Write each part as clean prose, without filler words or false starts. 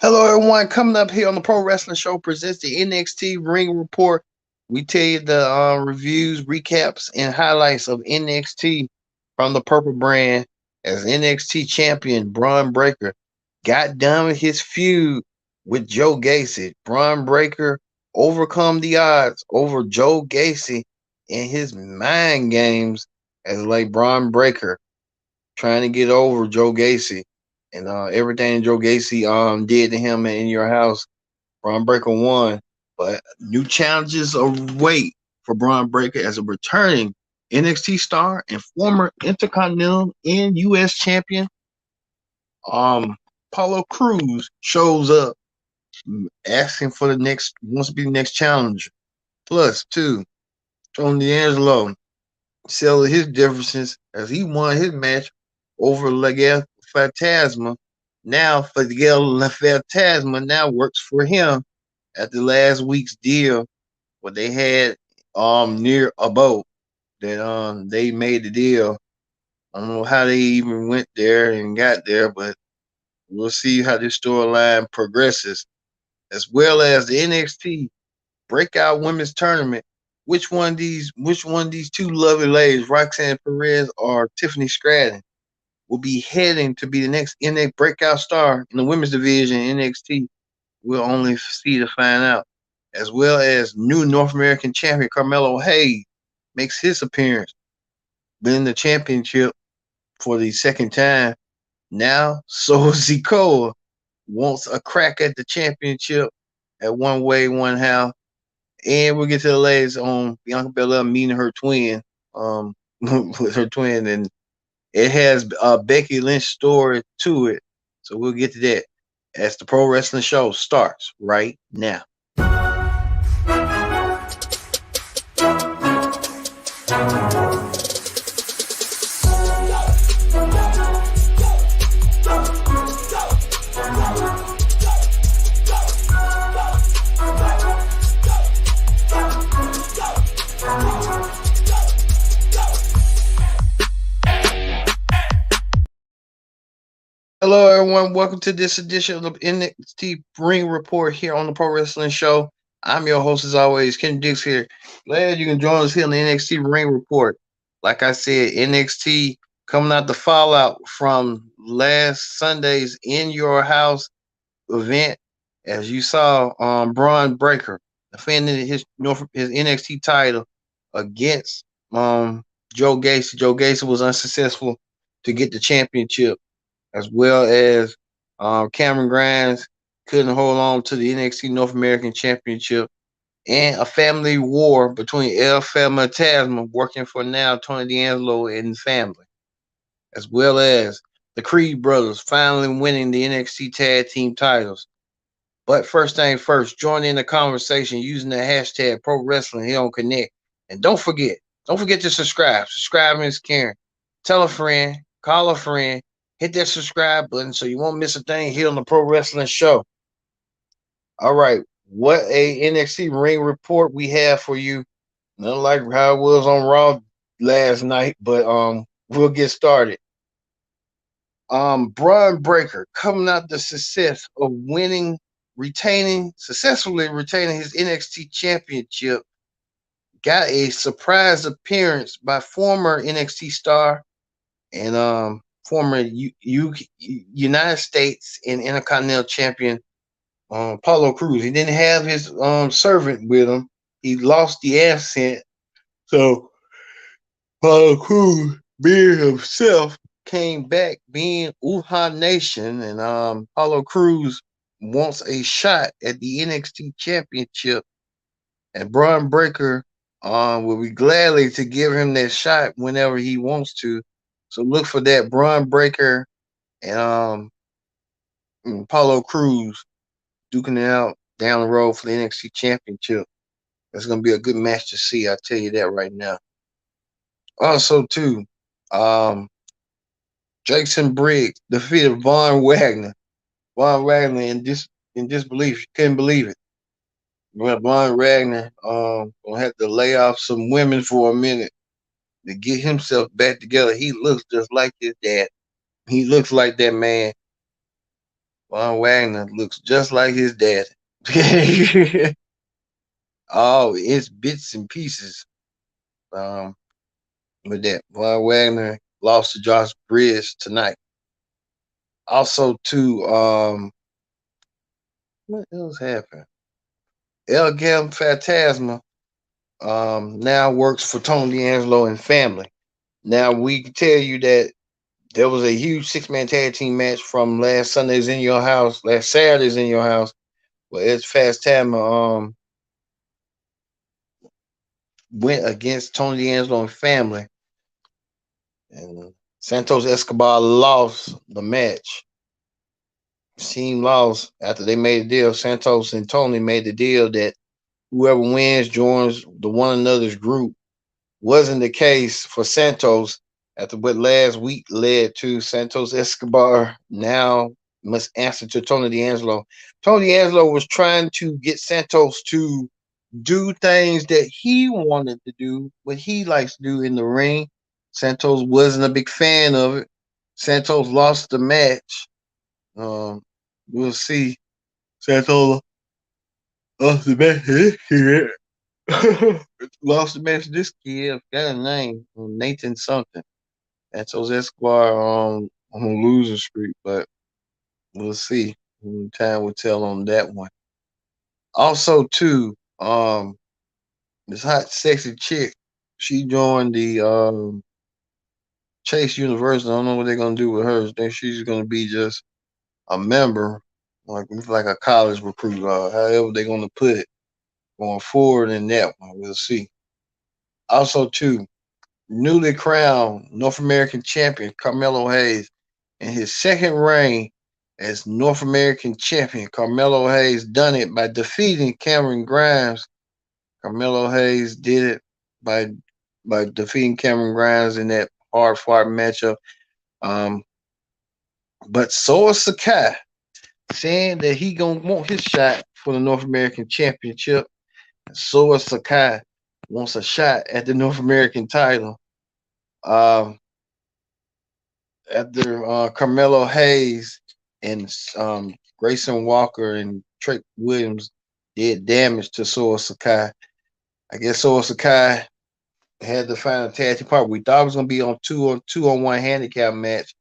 Hello, everyone. Coming up here on the Pro Wrestling Show presents the NXT Ring Report. We tell you the reviews, recaps, and highlights of NXT from the Purple Brand as NXT champion Braun Breaker got done with his feud with Joe Gacy. Braun Breaker overcome the odds over Joe Gacy and his mind games as like Braun Breaker trying to get over Joe Gacy and everything Joe Gacy did to him in your house. Braun Breaker won, but new challenges await for Braun Breaker as a returning NXT star and former Intercontinental and US champion. Paulo Cruz shows up asking for the next wants to be the next challenger. Plus, two, Tony D'Angelo settled his differences as he won his match over Legel Fantasma. Now, Legel Fantasma now works for him at the last week's deal where they had near a boat that they made the deal. I don't know how they even went there and got there, but we'll see how this storyline progresses, as well as the NXT Breakout Women's Tournament. Which one of these two lovely ladies, Roxanne Perez or Tiffany Stratton, will be heading to be the next NXT breakout star in the women's division in NXT? We'll only see to find out. As well as new North American champion Carmelo Hayes makes his appearance, winning the championship for the second time. Now, so Sikoa wants a crack at the championship at one way, one how. And we'll get to the latest on Bianca Belair meeting her twin, with her twin, and it has a Becky Lynch story to it. So we'll get to that as the Pro Wrestling Show starts right now. Hello, everyone. Welcome to this edition of the NXT Ring Report here on the Pro Wrestling Show. I'm your host, as always, Ken Dix here. Glad you can join us here on the NXT Ring Report. Like I said, NXT coming out the fallout from last Sunday's In Your House event. As you saw, Braun Breaker defending his NXT title against Joe Gacy. Joe Gacy was unsuccessful to get the championship, as well as Cameron Grimes couldn't hold on to the NXT North American Championship, and a family war between El Fantasma, working for now Tony D'Angelo and family, as well as the Creed brothers finally winning the NXT Tag Team titles. But first thing first, join in the conversation using the hashtag Pro Wrestling here on Connect. And don't forget to subscribe. Subscribing is caring. Tell a friend, call a friend, hit that subscribe button so you won't miss a thing here on the Pro Wrestling Show. All right, what a NXT Ring Report we have for you. Not like how it was on Raw last night, but we'll get started. Braun Breaker coming out the success of successfully retaining his NXT championship, got a surprise appearance by former NXT star and former United States and Intercontinental champion Paulo Cruz. He didn't have his servant with him. He lost the accent, so Paulo Cruz, being himself, came back being Uha Nation, and Paulo Cruz wants a shot at the NXT Championship, and Braun Breaker will be gladly to give him that shot whenever he wants to. So look for that, Braun Breaker and Paulo Cruz duking it out down the road for the NXT Championship. It's going to be a good match to see. I tell you that right now. Also, too, um, Jason Briggs defeated Von Wagner. Von Wagner in disbelief. Couldn't believe it. Well, Von Wagner gonna have to lay off some women for a minute to get himself back together. He looks just like his dad. He looks like that man. Von Wagner looks just like his dad. Oh, it's bits and pieces. Um, with that, Von Wagner lost to Josh Briggs tonight. Also, too, what else happened? El Gam Phantasma now works for Tony D'Angelo and family. Now we can tell you that there was a huge 6-man tag team match from last Sunday's in your house, last Saturday's in your house, where it's Phantasma went against Tony D'Angelo and family, and Santos Escobar lost the match. Team lost after they made a deal. Santos and Tony made the deal that whoever wins joins the one another's group. Wasn't the case for Santos after what last week led to Santos Escobar now must answer to Tony D'Angelo. Tony D'Angelo was trying to get Santos to do things that he wanted to do, what he likes to do in the ring. Santos wasn't a big fan of it. Santos lost the match. We'll see. Santos lost the match. Lost the match. This kid, I forgot his name, Nathan something. Santos Escobar on a losing streak, but we'll see. Time will tell on that one. Also, too, this hot, sexy chick, she joined the Chase University. I don't know what they're gonna do with her. I think she's gonna be just a member, like a college recruit, however they're gonna put it going forward in that one. We'll see. Also, too, newly crowned North American champion Carmelo Hayes in his second reign as North American champion. Carmelo Hayes done it by defeating Cameron Grimes. Carmelo Hayes did it by defeating Cameron Grimes in that hard fought matchup. Um, but Sora Sakai saying that he gonna want his shot for the North American Championship. Sora Sakai wants a shot at the North American title. Um, After Carmelo Hayes and Grayson Walker and Trick Williams did damage to Sora Sakai. I guess Sora Sakai had to find a tag team partner. We thought it was gonna be on two on one handicap match.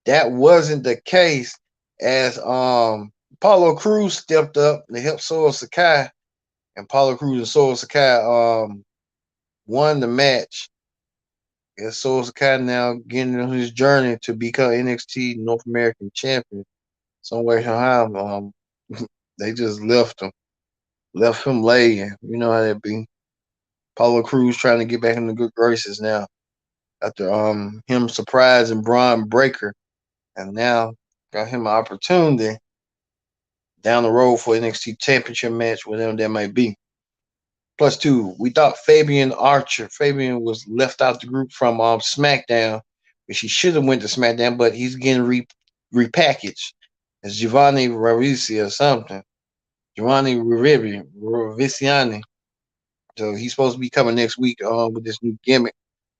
That wasn't the case as Paulo Cruz stepped up to help Sora Sakai, and Paulo Cruz and Sora Sakai won the match. I guess Sora Sakai now getting on his journey to become NXT North American champion. Somewhere somehow, they just left him laying. You know how that be. Paulo Cruz trying to get back in the good graces now after him surprising Braun Breaker, and now got him an opportunity down the road for NXT Championship match, whatever that might be. Plus two, we thought Fabian Archer. Fabian was left out the group from SmackDown, which he should have went to SmackDown, but he's getting repackaged as Giovanni Ribisi or something. Giovanni Ribisiani. So he's supposed to be coming next week with this new gimmick.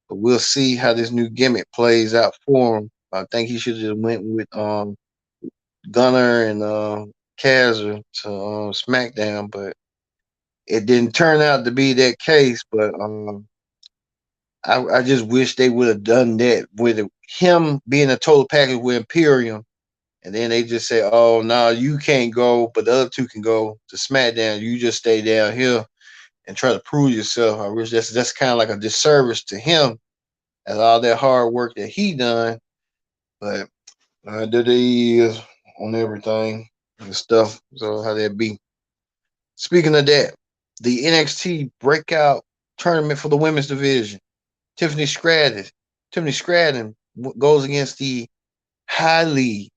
But we'll see how this new gimmick plays out for him. I think he should have went with Gunner and Kazzer to SmackDown, but it didn't turn out to be that case. But I just wish they would have done that with him being a total package with Imperium. And then they just say, oh, no, you can't go, but the other two can go to SmackDown. You just stay down here and try to prove yourself. I wish that's kind of like a disservice to him as all that hard work that he done. But there he is on everything and stuff. So how that be. Speaking of that, the NXT Breakout Tournament for the women's division. Tiffany Stratton goes against the highly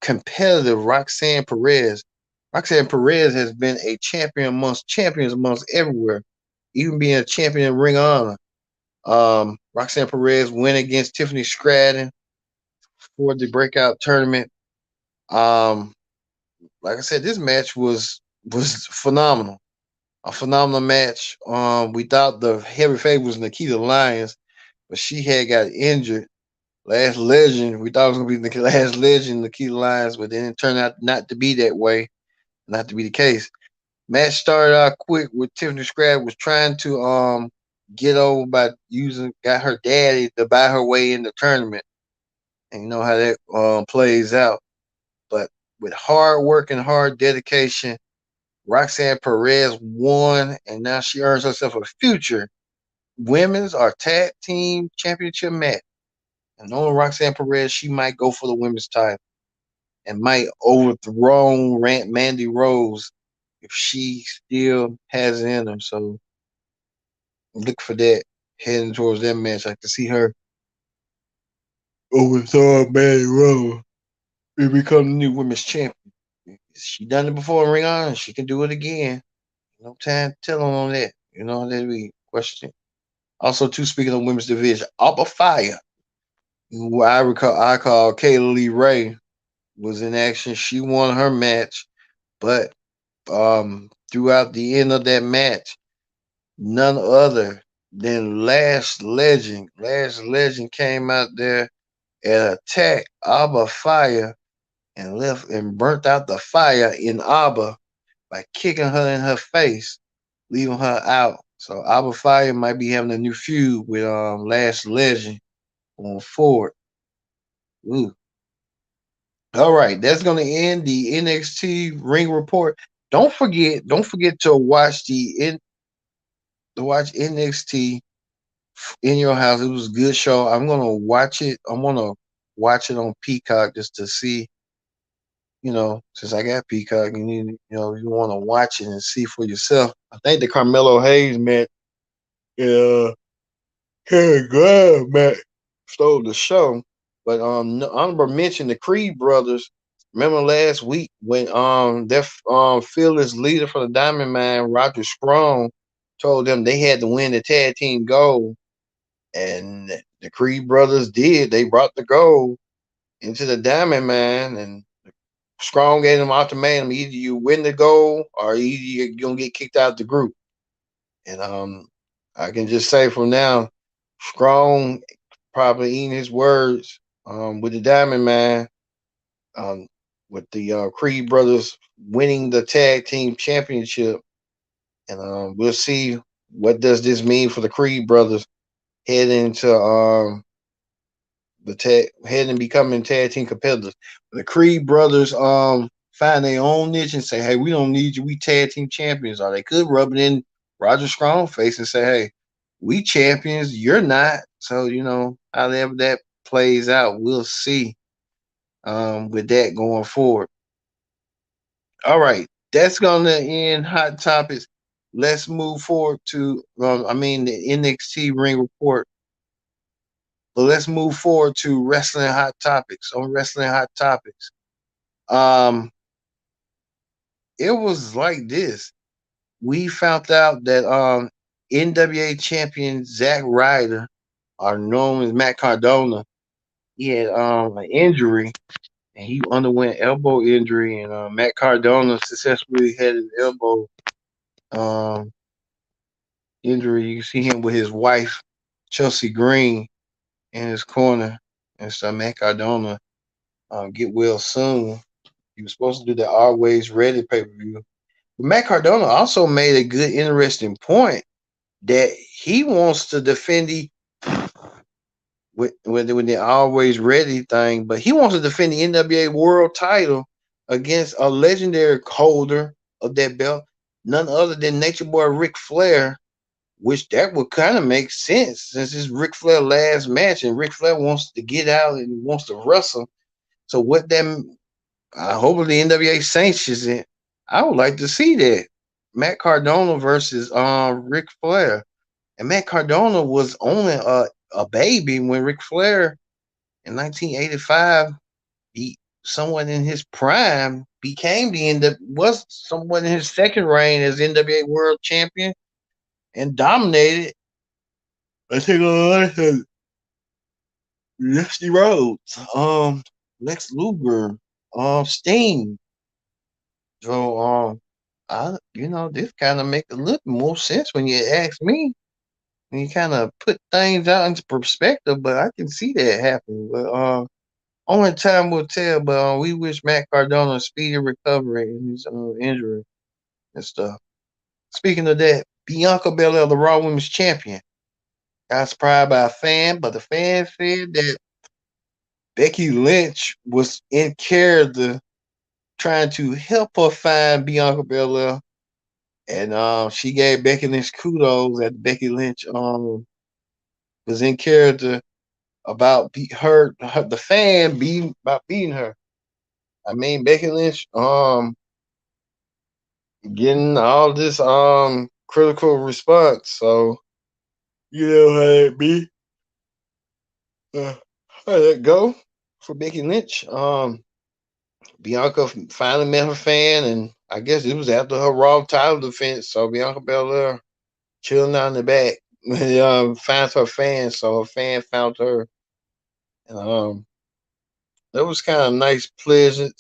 competitive Roxanne Perez. Roxanne Perez has been a champion amongst champions amongst everywhere, even being a champion in Ring of Honor. Roxanne Perez went against Tiffany Stratton for the breakout tournament. Like I said, this match was phenomenal. A phenomenal match. We thought the heavy favorite was Nikita Lyons, but she had got injured Last Legend. We thought it was gonna be the last Legend, Nikita Lyons, but then it turned out not to be that way, not to be the case. Match started out quick with Tiffany Scrap was trying to get over by got her daddy to buy her way in the tournament, and you know how that plays out. But with hard work and hard dedication, Roxanne Perez won, and now she earns herself a future women's or tag team championship match. And knowing Roxanne Perez, she might go for the women's title and might overthrow Mandy Rose if she still has it in her. So look for that heading towards that match. I can see her overthrow Mandy Rose and become the new women's champion. She done it before in Ring of Honor. She can do it again. No time to tell on that. You know, that we question. Also, too, speaking of women's division, Alba Fire, who I call Kayla Lee Ray, was in action. She won her match, but throughout the end of that match, none other than Last Legend. Last Legend came out there and attacked Alba Fire and left and burnt out the fire in Alba by kicking her in her face, leaving her out. So Alba Fire might be having a new feud with Last Legend going forward. Ooh. All right, that's gonna end the NXT Ring Report. Don't forget to watch to watch NXT in your house. It was a good show. I'm gonna watch it. I'm gonna watch it on Peacock just to see. You know, since I got Peacock, you want to watch it and see for yourself. I think the Carmelo Hayes match, Harry Graham match stole the show. But no, honorable mention the Creed brothers. Remember last week when their fearless leader for the Diamond Mine, Roger Strong, told them they had to win the tag team gold, and the Creed brothers did. They brought the gold into the Diamond Mine, and Strong gave them ultimatum: either you win the gold, or either you're gonna get kicked out the group. And I can just say from now, Strong probably eating his words with the Diamond Man, um, with the Creed brothers winning the tag team championship, and we'll see what does this mean for the Creed brothers heading into heading becoming tag team competitors. The Creed brothers find their own niche and say, "Hey, we don't need you. We tag team champions." Or they could rub it in Roger Strong's face and say, "Hey, we champions. You're not." So however that plays out, we'll see with that going forward. All right, that's gonna end hot topics. Let's move forward to the NXT Ring Report. But let's move forward to wrestling hot topics. On wrestling hot topics, um, it was like this. We found out that NWA champion Zack Ryder, or known as Matt Cardona, he had an injury, and he underwent elbow injury, and Matt Cardona successfully had his elbow um, injury. You see him with his wife Chelsea Green in his corner, and so Matt Cardona get well soon. He was supposed to do the Always Ready pay per view. But Matt Cardona also made a good, interesting point that he wants to defend with the Always Ready thing, but he wants to defend the NWA World Title against a legendary holder of that belt, none other than Nature Boy Ric Flair, which that would kind of make sense since it's Ric Flair's last match, and Ric Flair wants to get out and wants to wrestle. So what that hopefully the NWA sanctions it. I would like to see that Matt Cardona versus Ric Flair, and Matt Cardona was only a baby when Ric Flair in 1985 he someone in his prime became was someone in his second reign as NWA World Champion and dominated. I think Dusty Rhodes, Lex Luger, Sting. So this kind of make a little more sense when you ask me. and he kind of put things out into perspective. But I can see that happening. But only time will tell. But we wish Matt Cardona a speedy recovery in his injury and stuff. Speaking of that, Bianca Belair, the Raw Women's Champion, got surprised by a fan, but the fan said that Becky Lynch was in character trying to help her find Bianca Belair, and she gave Becky Lynch kudos that Becky Lynch was in character about the fan beating about beating her. I mean, Becky Lynch getting all this critical response, so you know how that be. How that go for Becky Lynch? Bianca finally met her fan, and I guess it was after her Raw title defense. So Bianca Belair chilling out in the back, finds her fan. So her fan found her, and that was kind of nice, pleasantry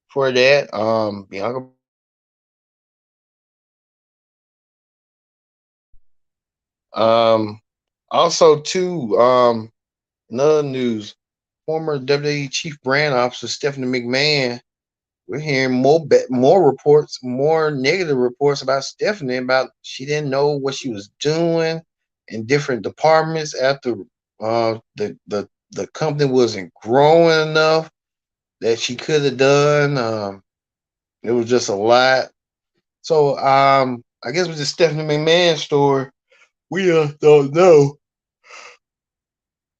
for that. Bianca. Um, also too. Another news: former WWE Chief Brand Officer Stephanie McMahon. We're hearing more reports, more negative reports about Stephanie, about she didn't know what she was doing in different departments after the company wasn't growing enough that she could have done. It was just a lot. So I guess with the Stephanie McMahon story, we don't know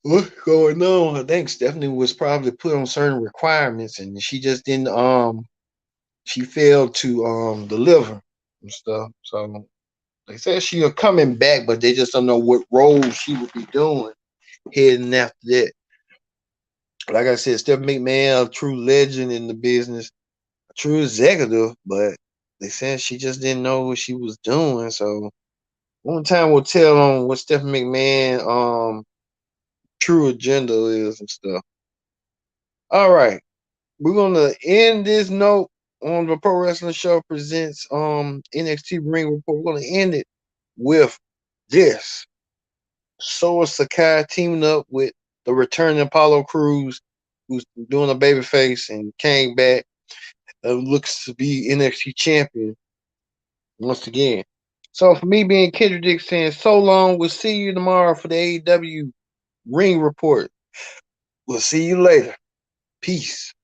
what's going on. I think Stephanie was probably put on certain requirements, and she just didn't she failed to deliver and stuff. So they said she was coming back, but they just don't know what role she would be doing heading after that. Like I said, Stephanie McMahon, a true legend in the business, a true executive, but they said she just didn't know what she was doing. So one time will tell on what Stephanie McMahon true agenda is and stuff. All right. We're gonna end this note on the Pro Wrestling Show presents NXT Ring Report. We're gonna end it with this. Sora Sakai teaming up with the returning Apollo Crews, who's doing a babyface and came back. Looks to be NXT champion once again. So for me being Kendrick Dick saying so long, we'll see you tomorrow for the AEW Ring Report. We'll see you later. Peace.